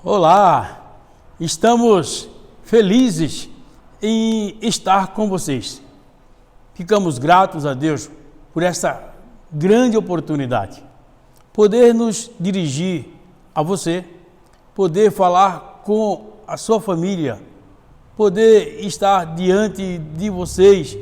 Olá, estamos felizes em estar com vocês. Ficamos gratos a Deus por essa grande oportunidade. Poder nos dirigir a você, poder falar com a sua família, poder estar diante de vocês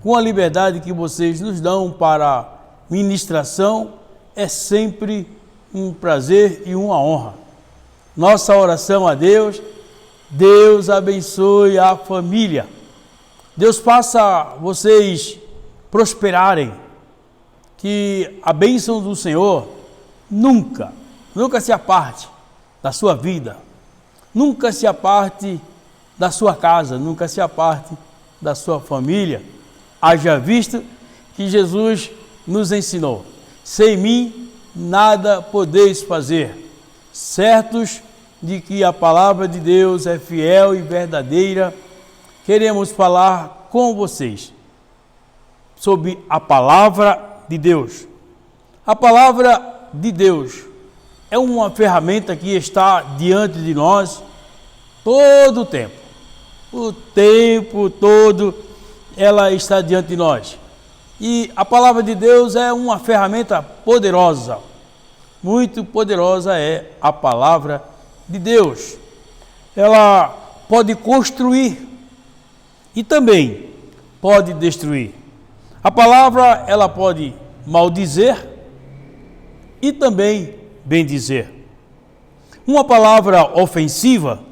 com a liberdade que vocês nos dão para ministração, é sempre um prazer e uma honra. Nossa oração a Deus, Deus abençoe a família. Deus faça vocês prosperarem, que a bênção do Senhor nunca se aparte da sua vida, nunca se aparte da sua casa, nunca se aparte da sua família. Haja visto que Jesus nos ensinou: sem mim nada podeis fazer. Certos de que a palavra de Deus é fiel e verdadeira, queremos falar com vocês sobre a palavra de Deus. A palavra de Deus é uma ferramenta que está diante de nós todo o tempo. O tempo todo ela está diante de nós. E a palavra de Deus é uma ferramenta poderosa. Muito poderosa é a palavra de Deus. Ela pode construir e também pode destruir. A palavra, ela pode maldizer e também bendizer. Uma palavra ofensiva,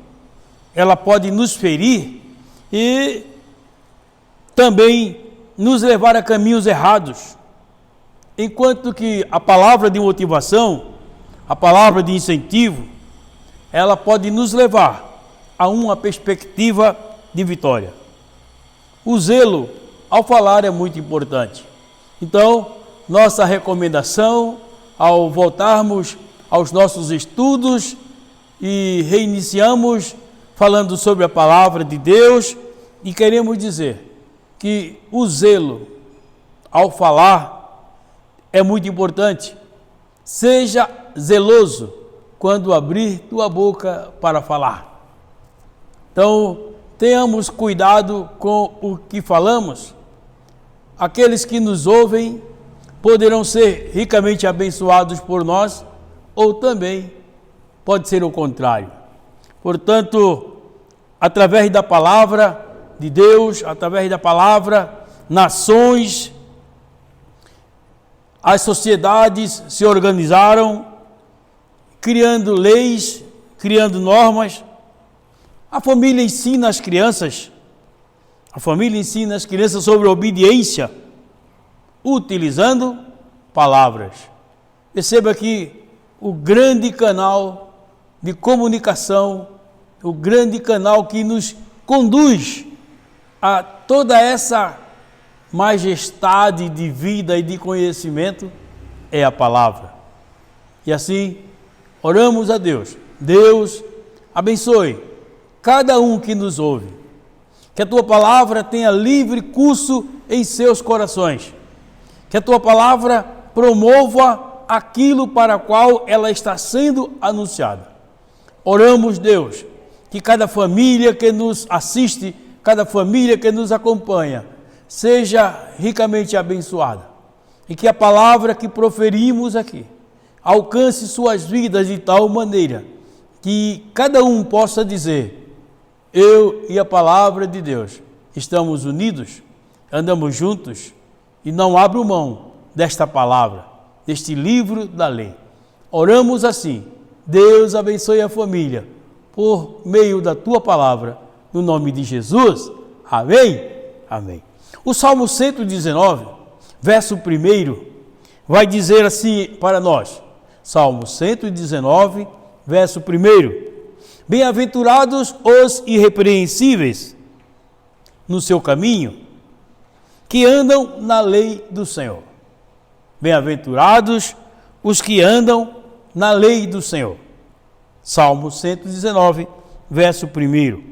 ela pode nos ferir e também nos levar a caminhos errados. Enquanto que a palavra de motivação, a palavra de incentivo, ela pode nos levar a uma perspectiva de vitória. O zelo ao falar é muito importante. Então, nossa recomendação ao voltarmos aos nossos estudos e reiniciamos falando sobre a palavra de Deus, e queremos dizer que o zelo ao falar é muito importante. Seja zeloso quando abrir tua boca para falar. Então, tenhamos cuidado com o que falamos. Aqueles que nos ouvem poderão ser ricamente abençoados por nós, ou também pode ser o contrário. Portanto, através da palavra de Deus, através da palavra, nações, as sociedades se organizaram, criando leis, criando normas. A família ensina as crianças sobre obediência, utilizando palavras. Perceba que o grande canal de comunicação, o grande canal que nos conduz a toda essa majestade de vida e de conhecimento é a palavra. E assim, oramos a Deus. Deus abençoe cada um que nos ouve. Que a tua palavra tenha livre curso em seus corações. Que a tua palavra promova aquilo para o qual ela está sendo anunciada. Oramos, Deus, que cada família que nos assiste, cada família que nos acompanha, seja ricamente abençoada, e que a palavra que proferimos aqui alcance suas vidas de tal maneira que cada um possa dizer: eu e a palavra de Deus estamos unidos, andamos juntos e não abro mão desta palavra, deste livro da lei. Oramos assim. Deus abençoe a família por meio da tua palavra, no nome de Jesus. Amém? Amém. O Salmo 119, verso 1, vai dizer assim para nós. Salmo 119, verso 1. Bem-aventurados os irrepreensíveis no seu caminho, que andam na lei do Senhor. Bem-aventurados os que andam na lei do Senhor. Salmo 119, verso 1.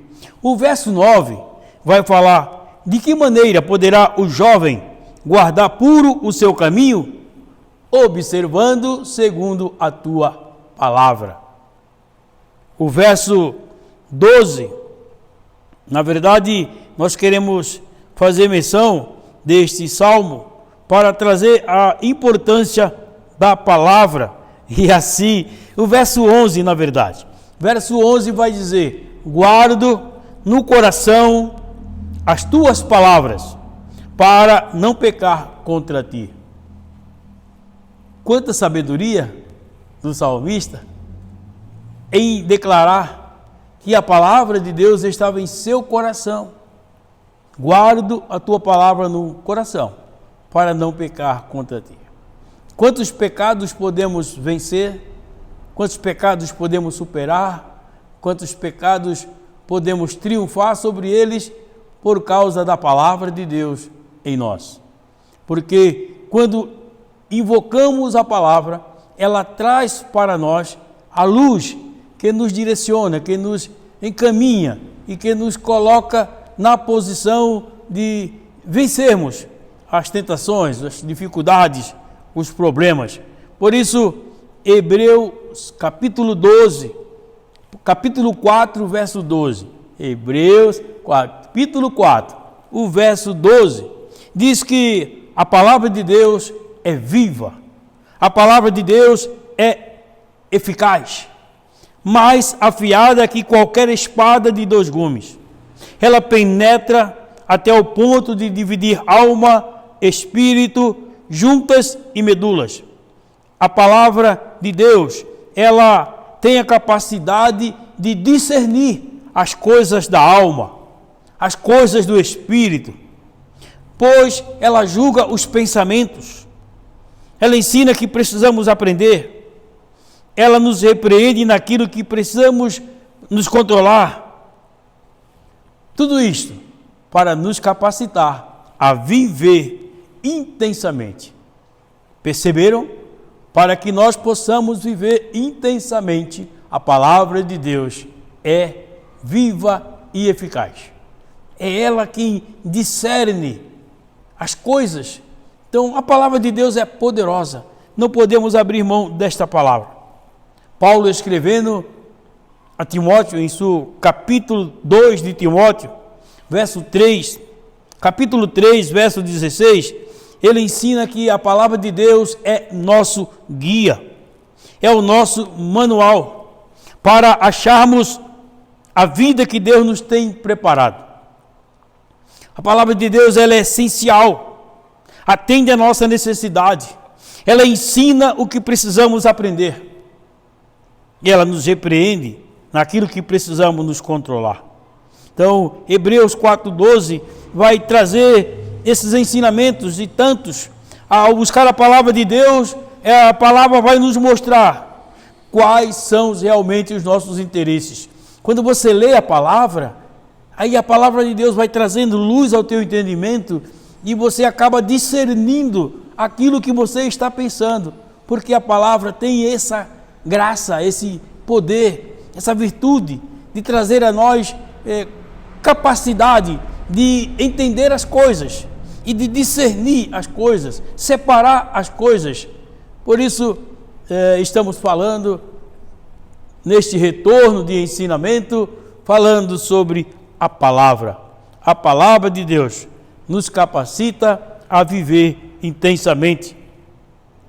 O verso 9 vai falar: de que maneira poderá o jovem guardar puro o seu caminho? Observando segundo a tua palavra. o verso 12. Na verdade, nós queremos fazer menção deste salmo para trazer a importância da palavra. E assim, o verso 11, na verdade. Verso 11 vai dizer: guardo no coração as tuas palavras, para não pecar contra ti. Quanta sabedoria do salmista em declarar que a palavra de Deus estava em seu coração. Guardo a tua palavra no coração, para não pecar contra ti. Quantos pecados podemos vencer? Quantos pecados podemos superar? Quantos pecados podemos triunfar sobre eles por causa da palavra de Deus em nós? Porque quando invocamos a palavra, ela traz para nós a luz que nos direciona, que nos encaminha e que nos coloca na posição de vencermos as tentações, as dificuldades, os problemas. Por isso, Hebreus capítulo 12, capítulo 4, verso 12. Hebreus capítulo 4, o verso 12, diz que a palavra de Deus é viva, a palavra de Deus é eficaz, mais afiada que qualquer espada de 2 gumes. Ela penetra até o ponto de dividir alma, espírito, juntas e medulas. A palavra de Deus, ela tem a capacidade de discernir as coisas da alma, as coisas do espírito, pois ela julga os pensamentos. Ela ensina que precisamos aprender. Ela nos repreende naquilo que precisamos nos controlar. Tudo isto para nos capacitar a viver intensamente. Perceberam? Para que nós possamos viver intensamente, a palavra de Deus é viva e eficaz. É ela quem discerne as coisas. Então, a palavra de Deus é poderosa. Não podemos abrir mão desta palavra. Paulo, escrevendo a Timóteo, em seu capítulo 2 de Timóteo, verso 3, capítulo 3, verso 16, ele ensina que a palavra de Deus é nosso guia, é o nosso manual para acharmos a vida que Deus nos tem preparado. A palavra de Deus, ela é essencial, atende a nossa necessidade, ela ensina o que precisamos aprender e ela nos repreende naquilo que precisamos nos controlar. Então, Hebreus 4:12 vai trazer esses ensinamentos e tantos. Ao buscar a palavra de Deus, a palavra vai nos mostrar quais são realmente os nossos interesses. Quando você lê a palavra, aí a palavra de Deus vai trazendo luz ao teu entendimento e você acaba discernindo aquilo que você está pensando, porque a palavra tem essa graça, esse poder, essa virtude de trazer a nós capacidade de entender as coisas e de discernir as coisas, separar as coisas. Por isso, estamos falando neste retorno de ensinamento, falando sobre a palavra. A palavra de Deus nos capacita a viver intensamente.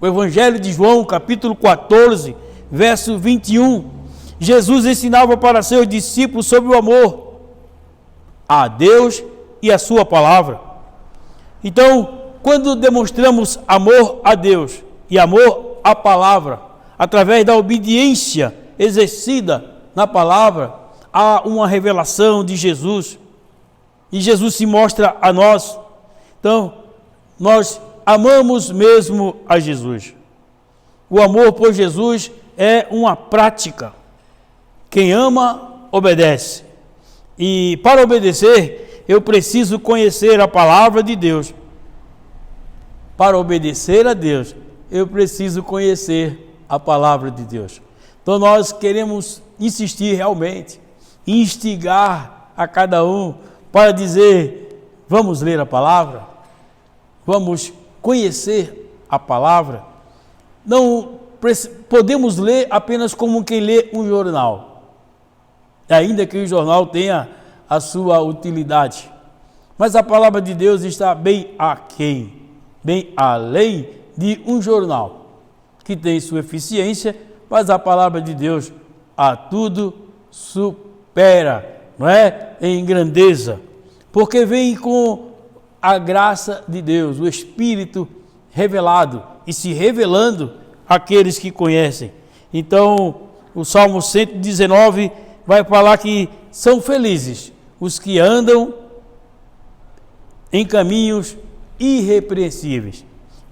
O Evangelho de João, capítulo 14, verso 21, Jesus ensinava para seus discípulos sobre o amor a Deus e a sua palavra. Então, quando demonstramos amor a Deus e amor à palavra, através da obediência exercida na palavra, há uma revelação de Jesus, e Jesus se mostra a nós. Então, nós amamos mesmo a Jesus. O amor por Jesus é uma prática. Quem ama, obedece. E para obedecer, eu preciso conhecer a palavra de Deus. Para obedecer a Deus, eu preciso conhecer a palavra de Deus. Então nós queremos insistir realmente, instigar a cada um para dizer: vamos ler a palavra, vamos conhecer a palavra. Não podemos ler apenas como quem lê um jornal. ainda que o jornal tenha a sua utilidade. Mas a palavra de Deus está bem aquém, bem além de um jornal, que tem sua eficiência, mas a palavra de Deus a tudo supera, não é? Em grandeza, porque vem com a graça de Deus, o Espírito revelado e se revelando àqueles que conhecem. Então, o Salmo 119 vai falar que são felizes os que andam em caminhos irrepreensíveis.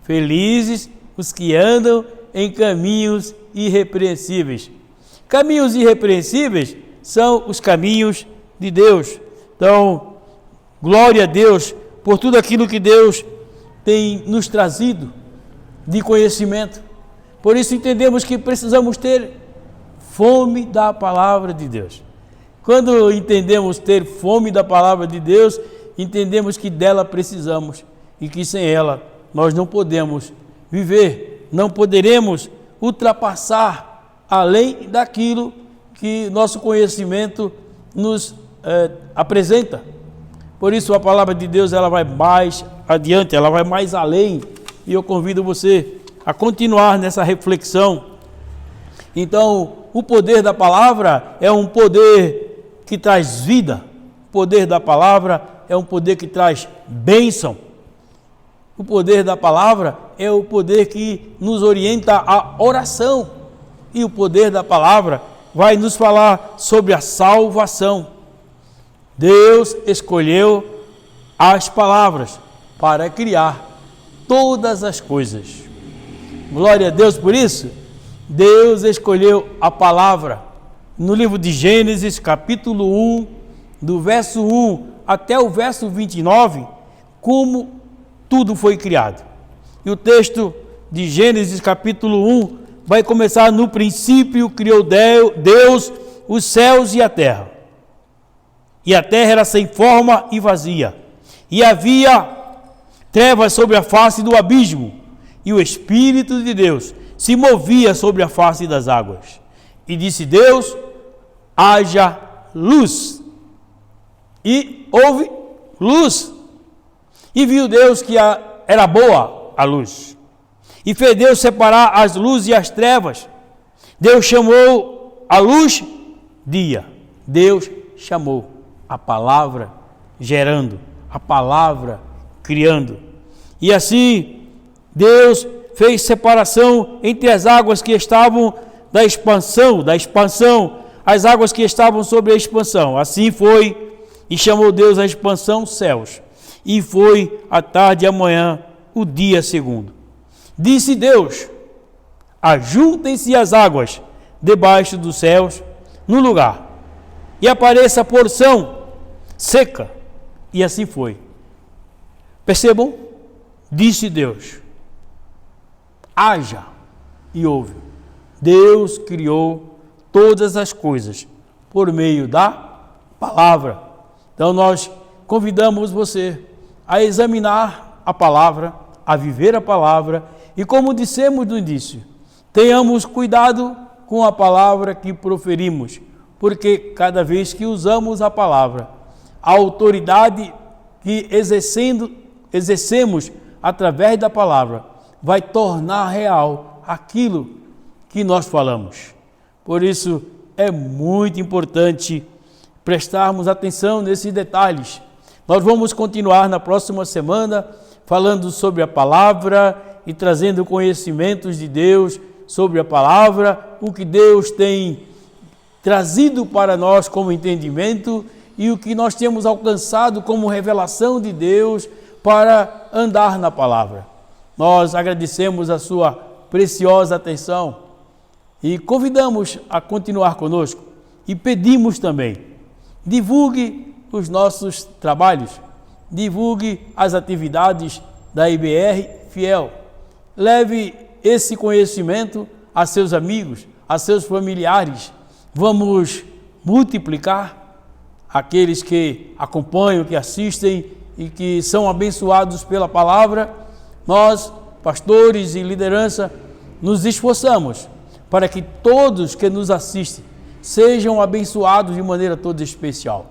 Felizes os que andam em caminhos irrepreensíveis. Caminhos irrepreensíveis são os caminhos de Deus. Então, glória a Deus por tudo aquilo que Deus tem nos trazido de conhecimento. Por isso entendemos que precisamos ter fome da palavra de Deus. Quando entendemos ter fome da palavra de Deus, entendemos que dela precisamos e que sem ela nós não podemos viver, não poderemos ultrapassar além daquilo que nosso conhecimento nos apresenta. Por isso a palavra de Deus ela vai mais adiante, ela vai mais além, e eu convido você a continuar nessa reflexão. Então, o poder da palavra é um poder que traz vida, o poder da palavra é um poder que traz bênção, o poder da palavra é o poder que nos orienta à oração, e o poder da palavra vai nos falar sobre a salvação. Deus escolheu as palavras para criar todas as coisas. Glória a Deus por isso. Deus escolheu a palavra. No livro de Gênesis, capítulo 1, do verso 1 até o verso 29, como tudo foi criado. E o texto de Gênesis, capítulo 1, vai começar: no princípio criou Deus os céus e a terra. E a terra era sem forma e vazia, e havia trevas sobre a face do abismo, e o Espírito de Deus se movia sobre a face das águas. E disse Deus: haja luz. E houve luz. E viu Deus que era boa a luz. E fez Deus separar as luzes e as trevas. Deus chamou a luz dia. Deus chamou a palavra gerando, a palavra criando. E assim Deus fez separação entre as águas que estavam da expansão, as águas que estavam sobre a expansão. Assim foi, e chamou Deus a expansão céus. E foi a tarde e a manhã o dia segundo. Disse Deus: ajuntem-se as águas debaixo dos céus no lugar, e apareça a porção seca. E assim foi. Percebam? Disse Deus: haja, e houve. Deus criou todas as coisas por meio da palavra. Então nós convidamos você a examinar a palavra, a viver a palavra, e como dissemos no início, tenhamos cuidado com a palavra que proferimos, porque cada vez que usamos a palavra, a autoridade que exercemos através da palavra vai tornar real aquilo que nós falamos. Por isso é muito importante prestarmos atenção nesses detalhes. Nós vamos continuar na próxima semana falando sobre a palavra e trazendo conhecimentos de Deus sobre a palavra, o que Deus tem trazido para nós como entendimento e o que nós temos alcançado como revelação de Deus para andar na palavra. Nós agradecemos a sua preciosa atenção e convidamos a continuar conosco e pedimos também, divulgue os nossos trabalhos, divulgue as atividades da IBR Fiel, leve esse conhecimento a seus amigos, a seus familiares. Vamos multiplicar aqueles que acompanham, que assistem e que são abençoados pela palavra. Nós, pastores e liderança, nos esforçamos para que todos que nos assistem sejam abençoados de maneira toda especial.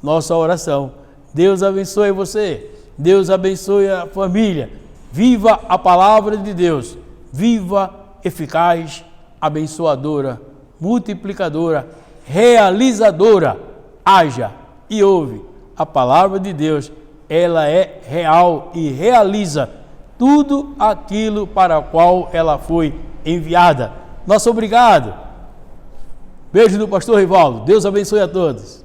Nossa oração. Deus abençoe você. Deus abençoe a família. Viva a palavra de Deus. Viva, eficaz, abençoadora, multiplicadora, realizadora. Haja e ouve. A palavra de Deus, ela é real e realiza tudo aquilo para o qual ela foi enviada. Nosso obrigado. Beijo do pastor Rivaldo. Deus abençoe a todos.